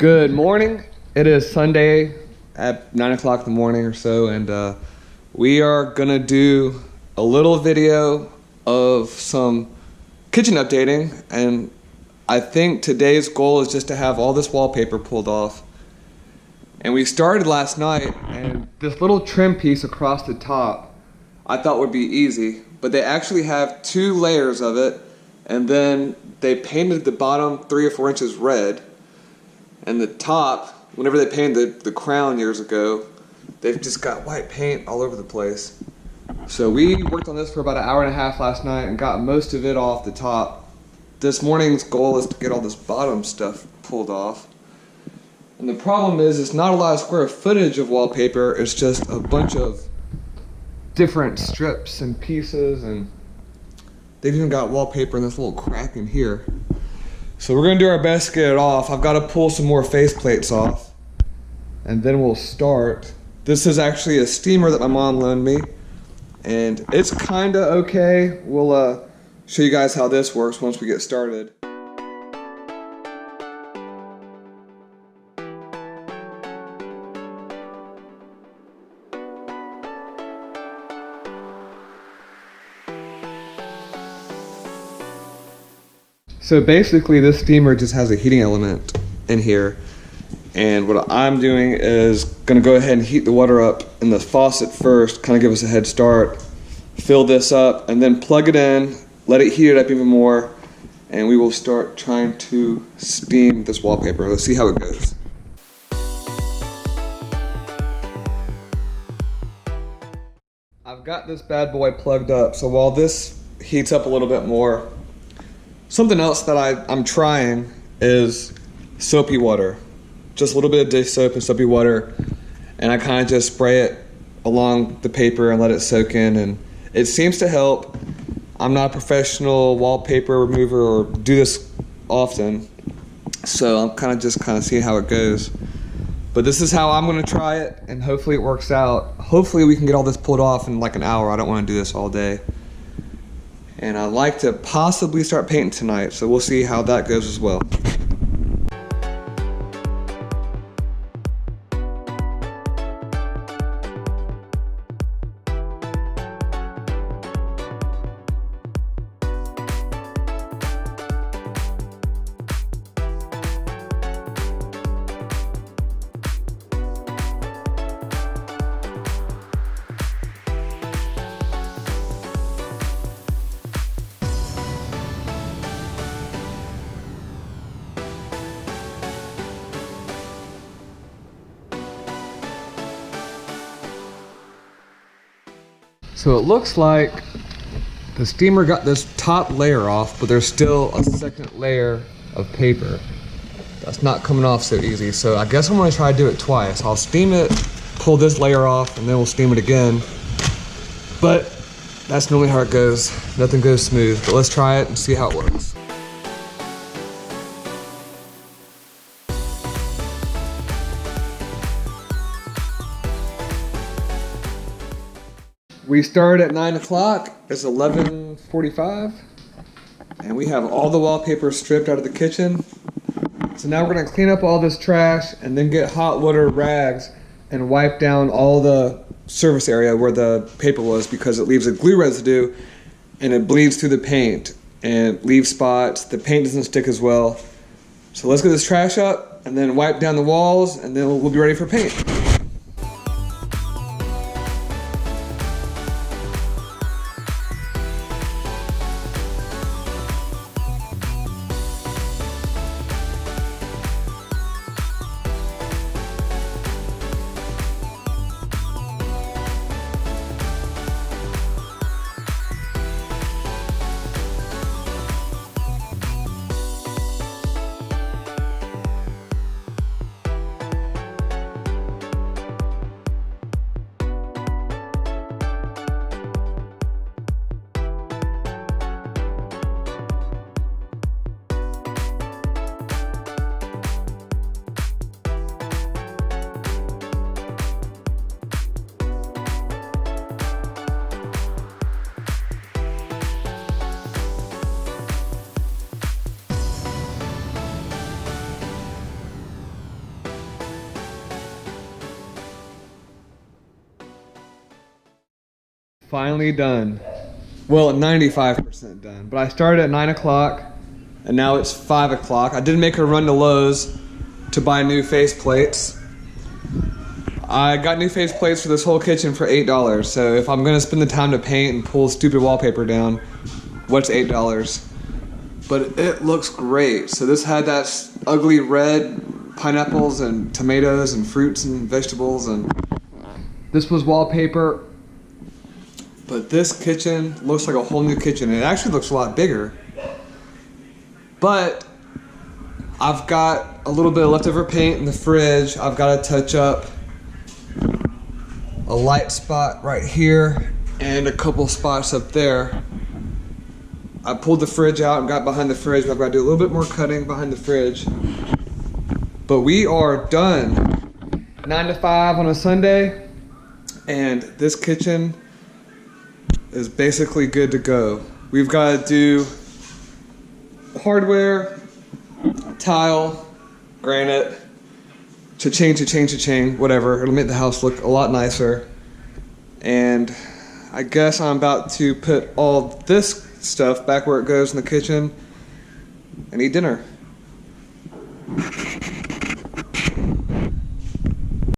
Good morning. It is Sunday at 9 o'clock in the morning or so, and we are gonna do a little video of some kitchen updating, and I think today's goal is just to have all this wallpaper pulled off. And we started last night, and this little trim piece across the top I thought would be easy, but they actually have 2 layers of it, and then they painted the bottom 3 or 4 inches red. And the top, whenever they painted the crown years ago, they've just got white paint all over the place. So we worked on this for about an hour and a half last night and got most of it off the top. This morning's goal is to get all this bottom stuff pulled off. And the problem is, it's not a lot of square footage of wallpaper, it's just a bunch of different strips and pieces, and they've even got wallpaper in this little crack in here. So we're gonna do our best to get it off. I've got to pull some more face plates off, and then we'll start. This is actually a steamer that my mom loaned me, and it's kinda okay. We'll show you guys how this works once we get started. So basically this steamer just has a heating element in here, and what I'm doing is gonna go ahead and heat the water up in the faucet first, kind of give us a head start, fill this up, and then plug it in, let it heat it up even more, and we will start trying to steam this wallpaper. Let's see how it goes. I've got this bad boy plugged up, so while this heats up a little bit more, something else that I'm trying is soapy water. Just a little bit of dish soap and soapy water, and I kind of just spray it along the paper and let it soak in, and it seems to help. I'm not a professional wallpaper remover or do this often, so I'm kind of seeing how it goes. But this is how I'm going to try it, and hopefully it works out. Hopefully we can get all this pulled off in like an hour. I don't want to do this all day. And I'd like to possibly start painting tonight, so we'll see how that goes as well. So it looks like the steamer got this top layer off, but there's still a second layer of paper that's not coming off so easy. So I guess I'm gonna try to do it twice. I'll steam it, pull this layer off, and then we'll steam it again. But that's normally how it goes. Nothing goes smooth, but let's try it and see how it works. We started at 9 o'clock, it's 11:45, and we have all the wallpaper stripped out of the kitchen. So now we're gonna clean up all this trash and then get hot water rags and wipe down all the surface area where the paper was, because it leaves a glue residue and it bleeds through the paint and leaves spots. The paint doesn't stick as well. So let's get this trash up and then wipe down the walls, and then we'll be ready for paint. finally done. Well, 95% done. But I started at 9 o'clock, and now it's 5 o'clock. I did make a run to Lowe's to buy new face plates. I got new face plates for this whole kitchen for $8. So if I'm gonna spend the time to paint and pull stupid wallpaper down, what's $8? But it looks great. So this had that ugly red pineapples and tomatoes and fruits and vegetables, and this was wallpaper. But this kitchen looks like a whole new kitchen. It actually looks a lot bigger. But I've got a little bit of leftover paint in the fridge. I've got to touch up a light spot right here and a couple spots up there. I pulled the fridge out and got behind the fridge, but I've got to do a little bit more cutting behind the fridge. But we are done. 9 to 5 on a Sunday, and this kitchen is basically good to go. We've got to do hardware, tile, granite, cha-ching, whatever. It'll make the house look a lot nicer. And I guess I'm about to put all this stuff back where it goes in the kitchen and eat dinner.